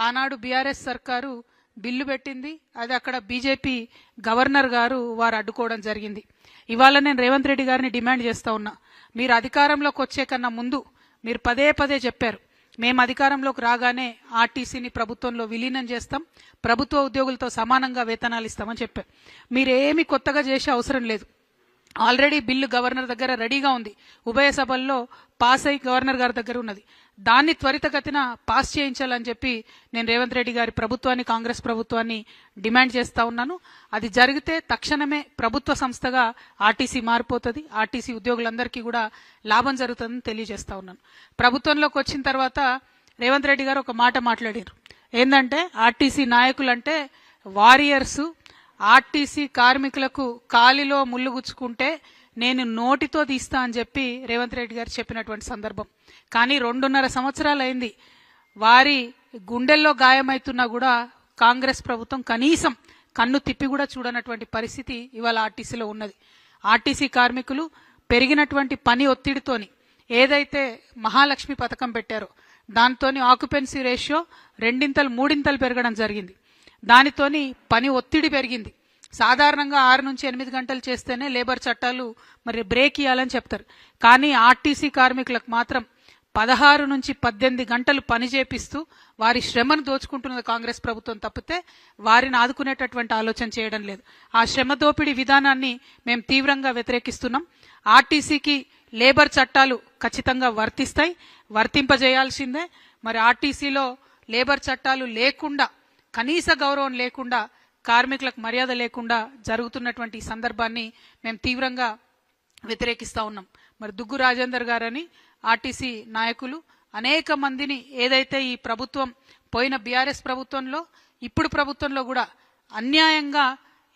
ఆనాడు బీఆర్ఎస్ సర్కారు బిల్లు పెట్టింది, అది అక్కడ బీజేపీ గవర్నర్ గారు వారు అడ్డుకోవడం జరిగింది. ఇవాళ నేను రేవంత్ రెడ్డి గారిని డిమాండ్ చేస్తా ఉన్నా, మీరు అధికారంలోకి వచ్చే కన్నా ముందు మీరు పదే పదే చెప్పారు, మేము అధికారంలోకి రాగానే ఆర్టీసీని ప్రభుత్వంలో విలీనం చేస్తాం, ప్రభుత్వ ఉద్యోగులతో సమానంగా వేతనాలు ఇస్తామని చెప్పారు. మీరేమి కొత్తగా చేసే అవసరం లేదు. ఆల్రెడీ బిల్లు గవర్నర్ దగ్గర రెడీగా ఉంది, ఉభయ సభల్లో పాస్ అయి గవర్నర్ గారి దగ్గర ఉన్నది. దాన్ని త్వరితగతిన పాస్ చేయించాలని చెప్పి నేను రేవంత్ రెడ్డి గారి ప్రభుత్వాన్ని, కాంగ్రెస్ ప్రభుత్వాన్ని డిమాండ్ చేస్తా ఉన్నాను. అది జరిగితే తక్షణమే ప్రభుత్వ సంస్థగా ఆర్టీసీ మారిపోతుంది, ఆర్టీసీ ఉద్యోగులందరికీ కూడా లాభం జరుగుతుందని తెలియజేస్తా ఉన్నాను. ప్రభుత్వంలోకి వచ్చిన తర్వాత రేవంత్ రెడ్డి గారు ఒక మాట మాట్లాడారు, ఏంటంటే ఆర్టీసీ నాయకులంటే వారియర్సు, ఆర్టీసీ కార్మికులకు కాలిలో ముళ్ళు గుచ్చుకుంటే నేను నోటితో తీస్తా అని చెప్పి రేవంత్ రెడ్డి గారు చెప్పినటువంటి సందర్భం. కానీ 2.5 సంవత్సరాలు అయింది, వారి గుండెల్లో గాయమైతున్నా కూడా కాంగ్రెస్ ప్రభుత్వం కనీసం కన్ను తిప్పి కూడా చూడనటువంటి పరిస్థితి ఇవాళ ఆర్టీసీలో ఉన్నది. ఆర్టీసీ కార్మికులు పెరిగినటువంటి పని ఒత్తిడితోని ఏదైతే మహాలక్ష్మి పథకం పెట్టారో దాంతోని ఆక్యుపెన్సీ రేషియో 2 3 పెరగడం జరిగింది. దానితోని పని ఒత్తిడి పెరిగింది. సాధారణంగా 6 నుంచి 8 గంటలు చేస్తేనే లేబర్ చట్టాలు మరి బ్రేక్ ఇవ్వాలని చెప్తారు. కానీ ఆర్టీసీ కార్మికులకు మాత్రం 16 నుంచి 18 గంటలు పని చేపిస్తూ వారి శ్రమను దోచుకుంటున్నది కాంగ్రెస్ ప్రభుత్వం తప్పితే వారిని ఆదుకునేటటువంటి ఆలోచన చేయడం లేదు. ఆ శ్రమ దోపిడీ విధానాన్ని మేము తీవ్రంగా వ్యతిరేకిస్తున్నాం. ఆర్టీసీకి లేబర్ చట్టాలు ఖచ్చితంగా వర్తిస్తాయి, వర్తింపజేయాల్సిందే. మరి ఆర్టీసీలో లేబర్ చట్టాలు లేకుండా, కనీస గౌరవం లేకుండా, కార్మికులకు మర్యాద లేకుండా జరుగుతున్నటువంటి ఈ సందర్భాన్ని మేము తీవ్రంగా వ్యతిరేకిస్తా ఉన్నాం. మరి దుగ్గు రాజేందర్ గారని ఆర్టీసీ నాయకులు అనేక మందిని ఏదైతే ఈ ప్రభుత్వం పోయిన బీఆర్ఎస్ ప్రభుత్వంలో ఇప్పుడు ప్రభుత్వంలో కూడా అన్యాయంగా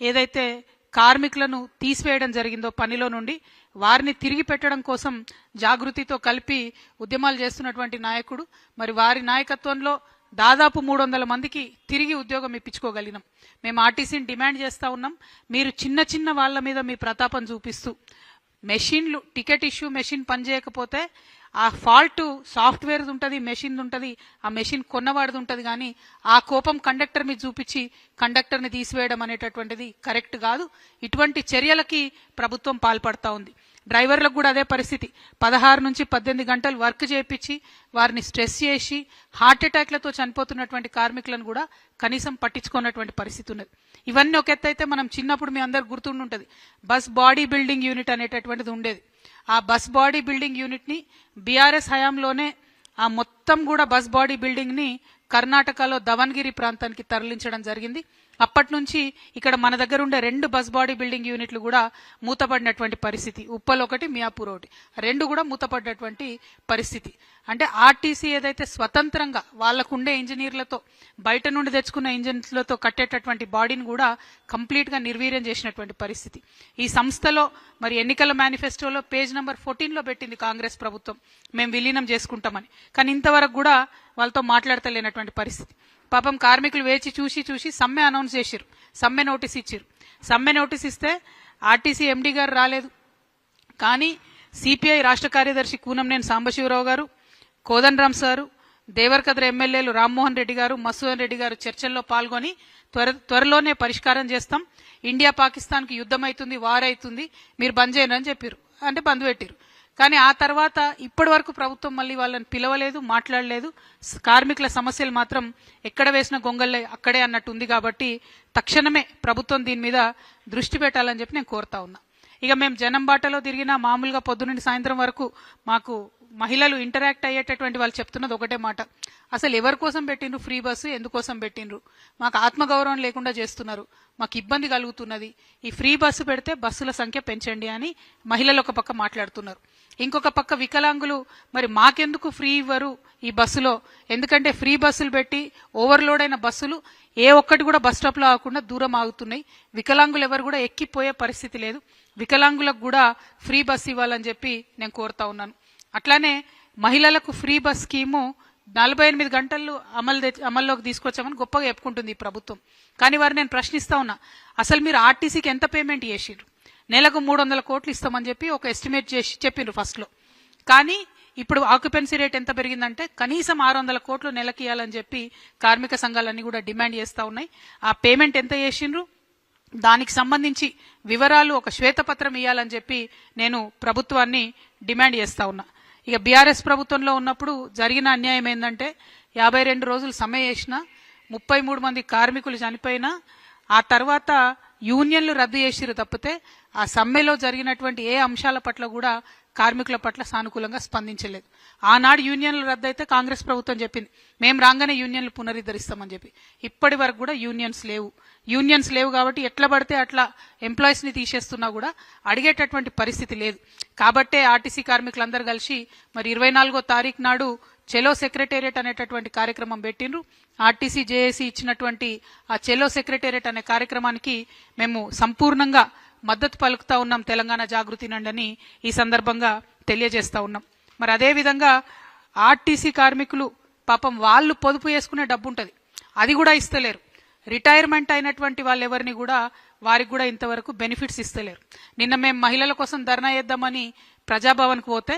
ఏదైతే కార్మికులను తీసివేయడం జరిగిందో పనిలో నుండి, వారిని తిరిగి పెట్టడం కోసం జాగృతితో కలిపి ఉద్యమాలు చేస్తున్నటువంటి నాయకుడు. మరి వారి నాయకత్వంలో దాదాపు 300 మందికి తిరిగి ఉద్యోగం ఇప్పించుకోగలిగినాం. మేము ఆర్టీసీని డిమాండ్ చేస్తా ఉన్నాం, మీరు చిన్న చిన్న వాళ్ళ మీద మీ ప్రతాపం చూపిస్తూ మెషిన్లు టికెట్ ఇష్యూ మెషిన్ పనిచేయకపోతే ఆ ఫాల్ట్ సాఫ్ట్వేర్ ఉంటుంది, మెషిన్ ఉంటుంది, ఆ మెషిన్ కొన్నవాడిది ఉంటుంది. కానీ ఆ కోపం కండక్టర్ మీద చూపించి కండక్టర్ని తీసివేయడం అనేటటువంటిది కరెక్ట్ కాదు. ఇటువంటి చర్యలకి ప్రభుత్వం పాల్పడతా ఉంది. డ్రైవర్లకు కూడా అదే పరిస్థితి. 16 నుంచి 18 గంటలు వర్క్ చేయించి వారిని స్ట్రెస్ చేసి హార్ట్ అటాక్లతో చనిపోతున్నటువంటి కార్మికులను కూడా కనీసం పట్టించుకున్నటువంటి పరిస్థితి ఉన్నది. ఇవన్నీ ఒక ఎత్తు అయితే, మనం చిన్నప్పుడు మీ అందరికి గుర్తుండుంటుంది, బస్ బాడీ బిల్డింగ్ యూనిట్ అనేటటువంటిది ఉండేది. ఆ బస్ బాడీ బిల్డింగ్ యూనిట్ని బీఆర్ఎస్ హయాంలోనే ఆ మొత్తం కూడా బస్ బాడీ బిల్డింగ్ని కర్ణాటకలో దవన్గిరి ప్రాంతానికి తరలించడం జరిగింది. అప్పటి నుంచి ఇక్కడ మన దగ్గర ఉండే 2 బస్ బాడీ బిల్డింగ్ యూనిట్లు కూడా మూతపడినటువంటి పరిస్థితి. ఉప్పల్ ఒకటి, మియాపూర్ ఒకటి, 2 కూడా మూతపడినటువంటి పరిస్థితి. అంటే ఆర్టీసీ ఏదైతే స్వతంత్రంగా వాళ్ళకుండే ఇంజనీర్లతో, బయట నుండి తెచ్చుకున్న ఇంజనీర్లతో కట్టేటటువంటి బాడీని కూడా కంప్లీట్గా నిర్వీర్యం చేసినటువంటి పరిస్థితి. ఈ సంస్థలో మరి ఎన్నికల మేనిఫెస్టోలో పేజ్ నెంబర్ 14లో పెట్టింది కాంగ్రెస్ ప్రభుత్వం, మేము విలీనం చేసుకుంటామని. కానీ ఇంతవరకు కూడా వాళ్ళతో మాట్లాడతలేనటువంటి పరిస్థితి. పాపం కార్మికులు వేచి చూసి సమ్మె అనౌన్స్ చేశారు, సమ్మె నోటీస్ ఇచ్చారు. సమ్మె నోటీస్ ఇస్తే ఆర్టీసీ ఎండీ గారు రాలేదు. కానీ సిపిఐ రాష్ట్ర కార్యదర్శి కూనంనేని సాంబశివరావు గారు, కోదండరాం సారు, దేవరకద్ర ఎమ్మెల్యేలు రామ్మోహన్ రెడ్డి గారు, మసూదన్ రెడ్డి గారు చర్చల్లో పాల్గొని త్వరలోనే పరిష్కారం చేస్తాం, ఇండియా పాకిస్తాన్కి యుద్ధం అవుతుంది, వార్ అవుతుంది, మీరు బంద్ చేయను అని చెప్పారు. అంటే బంద్ పెట్టారు. కానీ ఆ తర్వాత ఇప్పటి వరకు ప్రభుత్వం మళ్ళీ వాళ్ళని పిలవలేదు, మాట్లాడలేదు. కార్మికుల సమస్యలు మాత్రం ఎక్కడ వేసిన గొంగళ్ళే అక్కడే అన్నట్టు ఉంది. కాబట్టి తక్షణమే ప్రభుత్వం దీని మీద దృష్టి పెట్టాలని చెప్పి నేను కోరుతా ఉన్నా. ఇక మేము జనం బాటలో తిరిగినా, మామూలుగా పొద్దునుండి సాయంత్రం వరకు మాకు మహిళలు ఇంటరాక్ట్ అయ్యేటటువంటి వాళ్ళు చెప్తున్నది ఒకటే మాట, అసలు ఎవరి కోసం పెట్టిండ్రు ఫ్రీ బస్సు, ఎందుకోసం పెట్టిండ్రు, మాకు ఆత్మగౌరవం లేకుండా చేస్తున్నారు, మాకు ఇబ్బంది కలుగుతున్నది, ఈ ఫ్రీ బస్సు పెడితే బస్సుల సంఖ్య పెంచండి అని మహిళలు ఒక పక్క మాట్లాడుతున్నారు. ఇంకొక పక్క వికలాంగులు మరి మాకెందుకు ఫ్రీ ఇవ్వరు ఈ బస్సులో, ఎందుకంటే ఫ్రీ బస్సులు పెట్టి ఓవర్లోడ్ అయిన బస్సులు ఏ ఒక్కటి కూడా బస్ స్టాప్లో ఆగకుండా దూరం ఆగుతున్నాయి, వికలాంగులు ఎవరు కూడా ఎక్కిపోయే పరిస్థితి లేదు, వికలాంగులకు కూడా ఫ్రీ బస్ ఇవ్వాలని చెప్పి నేను కోరుతా ఉన్నాను. అట్లానే మహిళలకు ఫ్రీ బస్ స్కీము 48 గంటల్లో అమల్లోకి తీసుకొచ్చామని గొప్పగా చెప్పుకుంటుంది ఈ ప్రభుత్వం. కానీ వారు నేను ప్రశ్నిస్తా ఉన్నా, అసలు మీరు ఆర్టీసీకి ఎంత పేమెంట్ చేసిండ్రు? నెలకు 300 కోట్లు ఇస్తామని చెప్పి ఒక ఎస్టిమేట్ చేసి చెప్పిండ్రు ఫస్ట్లో. కానీ ఇప్పుడు ఆక్యుపెన్సీ రేట్ ఎంత పెరిగిందంటే కనీసం 600 కోట్లు నెలకి ఇవ్వాలని చెప్పి కార్మిక సంఘాలన్నీ కూడా డిమాండ్ చేస్తూ ఉన్నాయి. ఆ పేమెంట్ ఎంత చేసిండ్రు, దానికి సంబంధించి వివరాలు ఒక శ్వేతపత్రం ఇవ్వాలని చెప్పి నేను ప్రభుత్వాన్ని డిమాండ్ చేస్తా ఉన్నా. ఇక బీఆర్ఎస్ ప్రభుత్వంలో ఉన్నప్పుడు జరిగిన అన్యాయం ఏంటంటే 52 రోజులు సమ్మె చేసిన 33 మంది కార్మికులు చనిపోయినా ఆ తర్వాత యూనియన్లు రద్దు చేసిరు తప్పితే ఆ సమ్మెలో జరిగినటువంటి ఏ అంశాల పట్ల కూడా కార్మికుల పట్ల సానుకూలంగా స్పందించలేదు. ఆనాడు యూనియన్లు రద్దు అయితే కాంగ్రెస్ ప్రభుత్వం చెప్పింది మేము రాగానే యూనియన్లు పునరుద్ధరిస్తామని చెప్పి. ఇప్పటి వరకు కూడా యూనియన్స్ లేవు కాబట్టి ఎట్లా పడితే అట్లా ఎంప్లాయీస్ ని తీసేస్తున్నా కూడా అడిగేటటువంటి పరిస్థితి లేదు. కాబట్టే ఆర్టీసీ కార్మికులందరూ కలిసి మరి 24వ తారీఖు నాడు చెలో సెక్రటేరియట్ అనేటటువంటి కార్యక్రమం పెట్టిండ్రు. ఆర్టీసీ జేఏసీ ఇచ్చినటువంటి ఆ చెలో సెక్రటేరియట్ అనే కార్యక్రమానికి మేము సంపూర్ణంగా మద్దతు పలుకుతా ఉన్నాం. తెలంగాణ జాగృతి నండని ఈ సందర్భంగా తెలియజేస్తా ఉన్నాం. మరి అదేవిధంగా ఆర్టీసీ కార్మికులు పాపం వాళ్ళు పొదుపు చేసుకునే డబ్బు ఉంటుంది, అది కూడా ఇస్తలేరు. రిటైర్మెంట్ అయినటువంటి వాళ్ళు ఎవరిని కూడా వారికి కూడా ఇంతవరకు బెనిఫిట్స్ ఇస్తలేరు. నిన్న మేము మహిళల కోసం ధర్నా చేద్దామని ప్రజాభవన్కు పోతే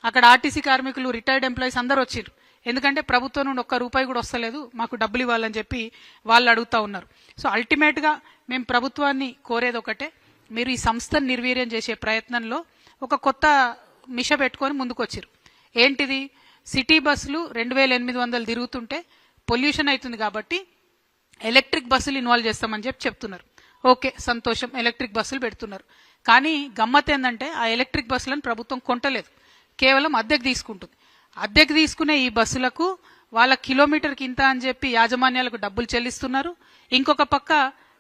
అక్కడ ఆర్టీసీ కార్మికులు రిటైర్డ్ ఎంప్లాయీస్ అందరూ వచ్చిర్రు. ఎందుకంటే ప్రభుత్వం నుండి ₹1 కూడా వస్తలేదు, మాకు డబ్బులు ఇవ్వాలని చెప్పి వాళ్ళు అడుగుతా ఉన్నారు. సో అల్టిమేట్ గా మేము ప్రభుత్వాన్ని కోరేది ఒకటే, మీరు ఈ సంస్థను నిర్వీర్యం చేసే ప్రయత్నంలో ఒక కొత్త మిష పెట్టుకొని ముందుకొచ్చిరు. ఏంటిది, సిటీ బస్సులు 2800 తిరుగుతుంటే పొల్యూషన్ అవుతుంది కాబట్టి ఎలక్ట్రిక్ బస్సులు ఇన్వాల్వ్ చేస్తామని చెప్తున్నారు. ఓకే, సంతోషం, ఎలక్ట్రిక్ బస్సులు పెడుతున్నారు. కానీ గమ్మత్ ఏంటంటే ఆ ఎలక్ట్రిక్ బస్సులను ప్రభుత్వం కొంటలేదు, కేవలం అద్దెకు తీసుకుంటుంది. అద్దెకు తీసుకునే ఈ బస్సులకు వాళ్ళ కిలోమీటర్కి ఇంత అని చెప్పి యాజమాన్యాలకు డబ్బులు చెల్లిస్తున్నారు. ఇంకొక పక్క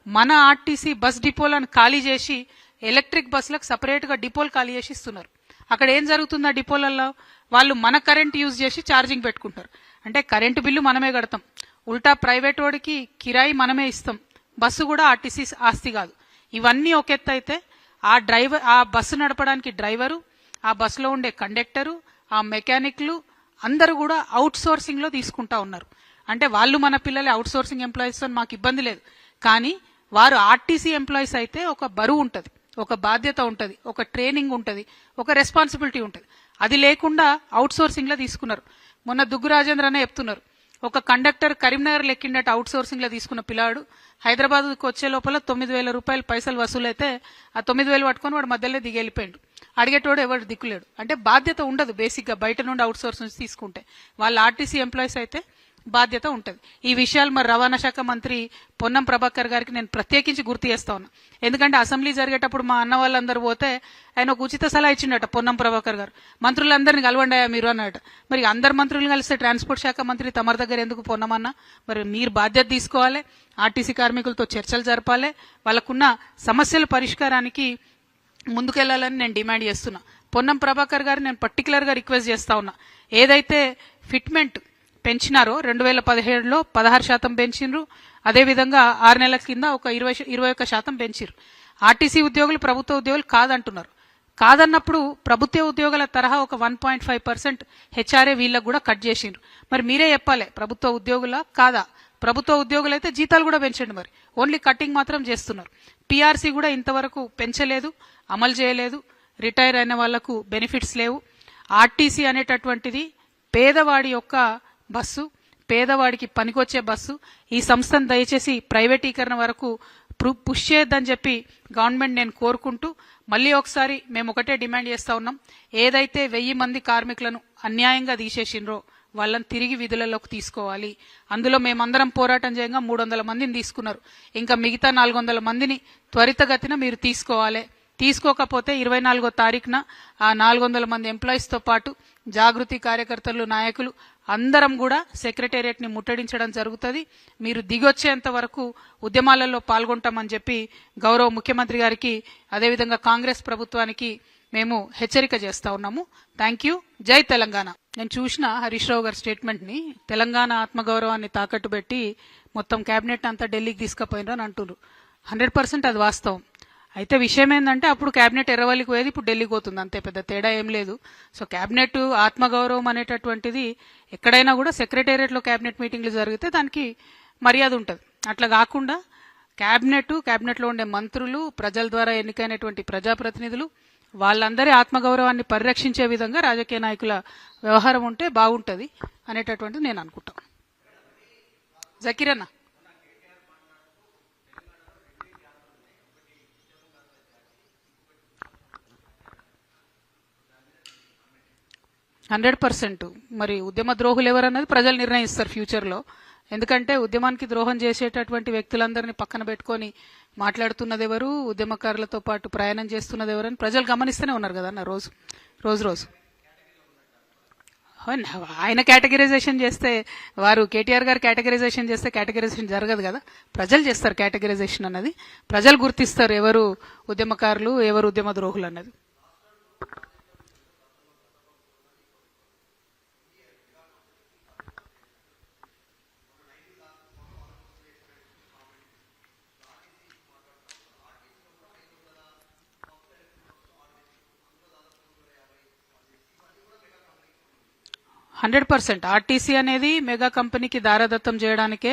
మన ఆర్టీసీ బస్ డిపోలను ఖాళీ చేసి ఎలక్ట్రిక్ బస్సులకు సపరేట్ గా డిపోలు ఖాళీ చేసి ఇస్తున్నారు. అక్కడ ఏం జరుగుతుంది, ఆ డిపోలలో వాళ్ళు మన కరెంట్ యూజ్ చేసి ఛార్జింగ్ పెట్టుకుంటారు. అంటే కరెంటు బిల్లు మనమే కడతాం, ఉల్టా ప్రైవేట్ వాడికి కిరాయి మనమే ఇస్తాం, బస్సు కూడా ఆర్టీసీ ఆస్తి కాదు. ఇవన్నీ ఒక ఎత్తు అయితే ఆ బస్సు నడపడానికి డ్రైవరు, ఆ బస్సులో ఉండే కండక్టరు, ఆ మెకానిక్లు అందరూ కూడా అవుట్ సోర్సింగ్ లో తీసుకుంటా ఉన్నారు. అంటే వాళ్ళు మన పిల్లలే, అవుట్ సోర్సింగ్ ఎంప్లాయీస్ తో మాకు ఇబ్బంది లేదు. కానీ వారు ఆర్టీసీ ఎంప్లాయీస్ అయితే ఒక బరువు ఉంటుంది, ఒక బాధ్యత ఉంటుంది, ఒక ట్రైనింగ్ ఉంటుంది, ఒక రెస్పాన్సిబిలిటీ ఉంటుంది. అది లేకుండా అవుట్ సోర్సింగ్ లో తీసుకున్నారు. మొన్న దుగ్గు రాజేంద్ర అనే చెప్తున్నారు, ఒక కండక్టర్ కరీంనగర్ లెక్కిండట అవుట్ సోర్సింగ్ లో తీసుకున్న పిల్లాడు హైదరాబాద్కి వచ్చే లోపల ₹9,000 పైసలు వసూలైతే ఆ 9,000 పట్టుకొని వాడు మధ్యలో దిగి వెళ్ళిపోయాడు. అడిగేటోడు ఎవరు దిక్కులేడు. అంటే బాధ్యత ఉండదు బేసిక్ గా, బయట నుండి అవుట్ సోర్స్ నుంచి తీసుకుంటే. వాళ్ళ ఆర్టీసీ ఎంప్లాయీస్ అయితే బాధ్యత ఉంటుంది. ఈ విషయాలు మరి రవాణా శాఖ మంత్రి పొన్నం ప్రభాకర్ గారికి నేను ప్రత్యేకించి గుర్తు చేస్తా ఉన్నా. ఎందుకంటే అసెంబ్లీ జరిగేటప్పుడు మా అన్న వాళ్ళందరూ పోతే ఆయన ఒక ఉచిత సలహా ఇచ్చిండట పొన్నం ప్రభాకర్ గారు, మంత్రులందరినీ కలవండాయా మీరు అన్నట. మరి అందరు మంత్రులను కలిస్తే ట్రాన్స్పోర్ట్ శాఖ మంత్రి తమరి దగ్గర ఎందుకు పొన్నమన్నా? మరి మీరు బాధ్యత తీసుకోవాలి, ఆర్టీసీ కార్మికులతో చర్చలు జరపాలి, వాళ్ళకున్న సమస్యల పరిష్కారానికి ముందుకెళ్లాలని నేను డిమాండ్ చేస్తున్నా. పొన్నం ప్రభాకర్ గారు నేను పర్టికులర్ గా రిక్వెస్ట్ చేస్తా ఉన్నా, ఏదైతే ఫిట్మెంట్ పెంచినారో 2017లో 16% పెంచినారు, అదేవిధంగా 6 నెలల కింద ఒక 21% పెంచారు. ఆర్టీసీ ఉద్యోగులు ప్రభుత్వ ఉద్యోగులు కాదంటున్నారు. కాదన్నప్పుడు ప్రభుత్వ ఉద్యోగుల తరహా ఒక 1.5% హెచ్ఆర్ఏ వీళ్ళకు కూడా కట్ చేసిండ్రు. మరి మీరే చెప్పాలి, ప్రభుత్వ ఉద్యోగుల కాదా? ప్రభుత్వ ఉద్యోగులు అయితే జీతాలు కూడా పెంచండి, మరి ఓన్లీ కట్టింగ్ మాత్రం చేస్తున్నారు. పీఆర్సీ కూడా ఇంతవరకు పెంచలేదు, అమలు చేయలేదు. రిటైర్ అయిన వాళ్లకు బెనిఫిట్స్ లేవు. ఆర్టీసీ అనేటటువంటిది పేదవాడి యొక్క బస్సు, పేదవాడికి పనికొచ్చే బస్సు. ఈ సంస్థను దయచేసి ప్రైవేటీకరణ వరకు పుష్ చేయొద్దని చెప్పి గవర్నమెంట్ నేను కోరుకుంటూ మళ్ళీ ఒకసారి మేము ఒకటే డిమాండ్ చేస్తా ఉన్నాం, ఏదైతే 1000 మంది కార్మికులను అన్యాయంగా తీసేసిండ్రో వాళ్ళని తిరిగి విధులలోకి తీసుకోవాలి. అందులో మేమందరం పోరాటం చేయగా 300 మందిని తీసుకున్నారు, ఇంకా మిగతా 400 మందిని త్వరితగతిన మీరు తీసుకోవాలి. తీసుకోకపోతే 24వ తారీఖున ఆ 400 మంది ఎంప్లాయీస్ తో పాటు జాగృతి కార్యకర్తలు, నాయకులు అందరం కూడా సెక్రటేరియట్ ని ముట్టడించడం జరుగుతుంది. మీరు దిగొచ్చేంత వరకు ఉద్యమాలలో పాల్గొంటామని చెప్పి గౌరవ ముఖ్యమంత్రి గారికి, అదేవిధంగా కాంగ్రెస్ ప్రభుత్వానికి మేము హెచ్చరిక చేస్తా ఉన్నాము. Thank you. జై తెలంగాణ. నేను చూసిన హరీష్ రావు గారి స్టేట్మెంట్ ని, తెలంగాణ ఆత్మగౌరవాన్ని తాకట్టు పెట్టి మొత్తం కేబినెట్ అంతా ఢిల్లీకి తీసుకుపోయినరు అని అంటున్నారు. 100% అది వాస్తవం. అయితే విషయం ఏంటంటే అప్పుడు కేబినెట్ ఎర్రవల్లికి పోయేది, ఇప్పుడు ఢిల్లీకి పోతుంది, అంతే, పెద్ద తేడా ఏం లేదు. సో కేబినెట్ ఆత్మగౌరవం అనేటటువంటిది ఎక్కడైనా కూడా సెక్రటేరియట్ లో కేబినెట్ మీటింగ్లు జరిగితే దానికి మర్యాద ఉంటుంది. అట్లా కాకుండా కేబినెట్ లో ఉండే మంత్రులు, ప్రజల ద్వారా ఎన్నికైనటువంటి ప్రజాప్రతినిధులు, వాళ్ళందరి ఆత్మగౌరవాన్ని పరిరక్షించే విధంగా రాజకీయ నాయకుల వ్యవహారం ఉంటే బాగుంటుంది అనేటటువంటిది నేను అనుకుంటాను. జకీరన్న 100%. మరి ఉద్యమ ద్రోహులు ఎవరన్నది ప్రజలు నిర్ణయిస్తారు ఫ్యూచర్లో. ఎందుకంటే ఉద్యమానికి ద్రోహం చేసేటటువంటి వ్యక్తులందరినీ పక్కన పెట్టుకొని మాట్లాడుతున్నది ఎవరు, ఉద్యమకారులతో పాటు ప్రయాణం చేస్తున్నది ఎవరని ప్రజలు గమనిస్తూనే ఉన్నారు కదా అన్న రోజు రోజు. ఆయన కేటగిరైజేషన్ చేస్తే, వారు కేటీఆర్ గారు కేటగిరైజేషన్ చేస్తే కేటగిరైజేషన్ జరగదు కదా, ప్రజలు చేస్తారు కేటగిరైజేషన్ అన్నది. ప్రజలు గుర్తిస్తారు ఎవరు ఉద్యమకారులు ఎవరు ఉద్యమ ద్రోహులు అన్నది. ఆర్టీసీ అనేది మెగా కంపెనీకి దారదత్తం చేయడానికే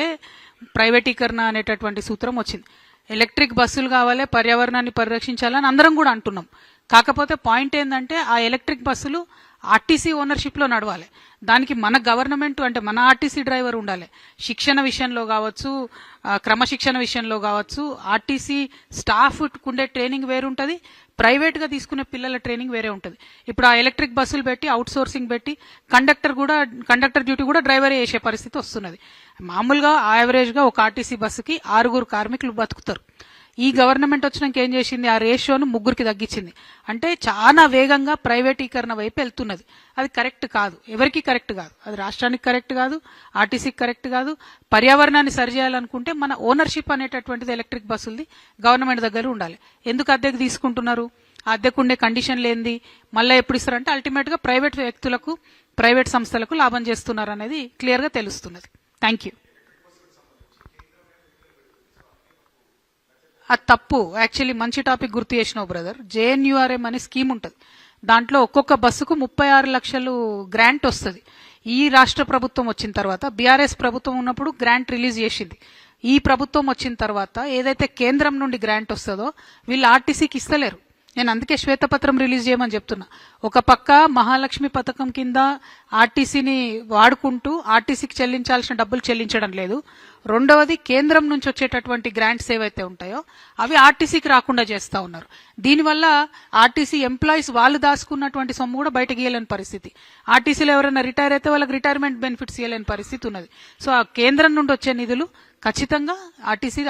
ప్రైవేటీకరణ అనేటటువంటి సూత్రం వచ్చింది. ఎలక్ట్రిక్ బస్సులు కావాలి, పర్యావరణాన్ని పరిరక్షించాలని అందరం కూడా అంటున్నాం. కాకపోతే పాయింట్ ఏంటంటే ఆ ఎలక్ట్రిక్ బస్సులు ఆర్టీసీ ఓనర్షిప్లో నడవాలి. దానికి మన గవర్నమెంట్ అంటే మన ఆర్టీసీ డ్రైవర్ ఉండాలి. శిక్షణ విషయంలో కావచ్చు, క్రమశిక్షణ విషయంలో కావచ్చు, ఆర్టీసీ స్టాఫ్ ఉండే ట్రైనింగ్ వేరుంటుంది, ప్రైవేట్గా తీసుకునే పిల్లల ట్రైనింగ్ వేరే ఉంటుంది. ఇప్పుడు ఆ ఎలక్ట్రిక్ బస్సులు పెట్టి అవుట్ సోర్సింగ్ పెట్టి కండక్టర్ డ్యూటీ కూడా డ్రైవరే చేసే పరిస్థితి వస్తున్నది. మామూలుగా యావరేజ్గా ఒక ఆర్టీసీ బస్సుకి 6 కార్మికులు బతుకుతారు. ఈ గవర్నమెంట్ వచ్చినాక ఏం చేసింది, ఆ రేషియోను 3కి తగ్గించింది. అంటే చాలా వేగంగా ప్రైవేటీకరణ వైపు వెళ్తున్నది. అది కరెక్ట్ కాదు, ఎవరికి కరెక్ట్ కాదు, అది రాష్ట్రానికి కరెక్ట్ కాదు, ఆర్టీసీకి కరెక్ట్ కాదు. పర్యావరణాన్ని సరిచేయాలనుకుంటే మన ఓనర్షిప్ అనేటటువంటిది ఎలక్ట్రిక్ బస్సులది గవర్నమెంట్ దగ్గర ఉండాలి. ఎందుకు అద్దెకు తీసుకుంటున్నారు, ఆ అద్దెకు ఉండే కండిషన్లు ఏంది, మళ్ళీ ఎప్పుడు ఇస్తారంటే అల్టిమేట్గా ప్రైవేట్ వ్యక్తులకు ప్రైవేట్ సంస్థలకు లాభం చేస్తున్నారు అనేది క్లియర్గా తెలుస్తున్నది. Thank you. అది తప్పు. యాక్చువల్లీ మంచి టాపిక్ గుర్తు చేసినావు బ్రదర్. జేఎన్యూఆర్ఎం అనే స్కీమ్ ఉంటుంది. దాంట్లో ఒక్కొక్క బస్సుకు 36 లక్షలు గ్రాంట్ వస్తుంది. ఈ రాష్ట్ర ప్రభుత్వం వచ్చిన తర్వాత, బీఆర్ఎస్ ప్రభుత్వం ఉన్నప్పుడు గ్రాంట్ రిలీజ్ చేసింది. ఈ ప్రభుత్వం వచ్చిన తర్వాత ఏదైతే కేంద్రం నుండి గ్రాంట్ వస్తుందో వీళ్ళు ఆర్టీసీకి ఇస్తలేరు. నేను అందుకే శ్వేతపత్రం రిలీజ్ చేయమని చెప్తున్నా. ఒక పక్క మహాలక్ష్మి పథకం కింద ఆర్టీసీని వాడుకుంటూ ఆర్టీసీకి చెల్లించాల్సిన డబ్బులు చెల్లించడం లేదు. రెండవది, కేంద్రం నుంచి వచ్చేటటువంటి గ్రాంట్స్ ఏవైతే ఉంటాయో అవి ఆర్టీసీకి రాకుండా చేస్తూ ఉన్నారు. దీనివల్ల ఆర్టీసీ ఎంప్లాయీస్ వాళ్ళు దాచుకున్నటువంటి సొమ్ము కూడా బయటకు ఇవ్వలేని పరిస్థితి. ఆర్టీసీలో ఎవరైనా రిటైర్ అయితే వాళ్ళకి రిటైర్మెంట్ బెనిఫిట్స్ ఇవ్వలేని పరిస్థితి ఉన్నది. సో ఆ కేంద్రం నుండి వచ్చే నిధులు ఖచ్చితంగా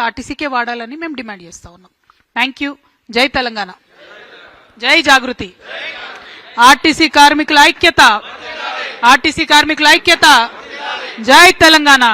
ఆర్టీసీకే వాడాలని మేము డిమాండ్ చేస్తూ ఉన్నాం. Thank you. జై తెలంగాణ, జై జాగృతి. ఆర్టీసీ కార్మికుల ఐక్యత, ఆర్టీసీ కార్మికుల ఐక్యత. జై తెలంగాణ.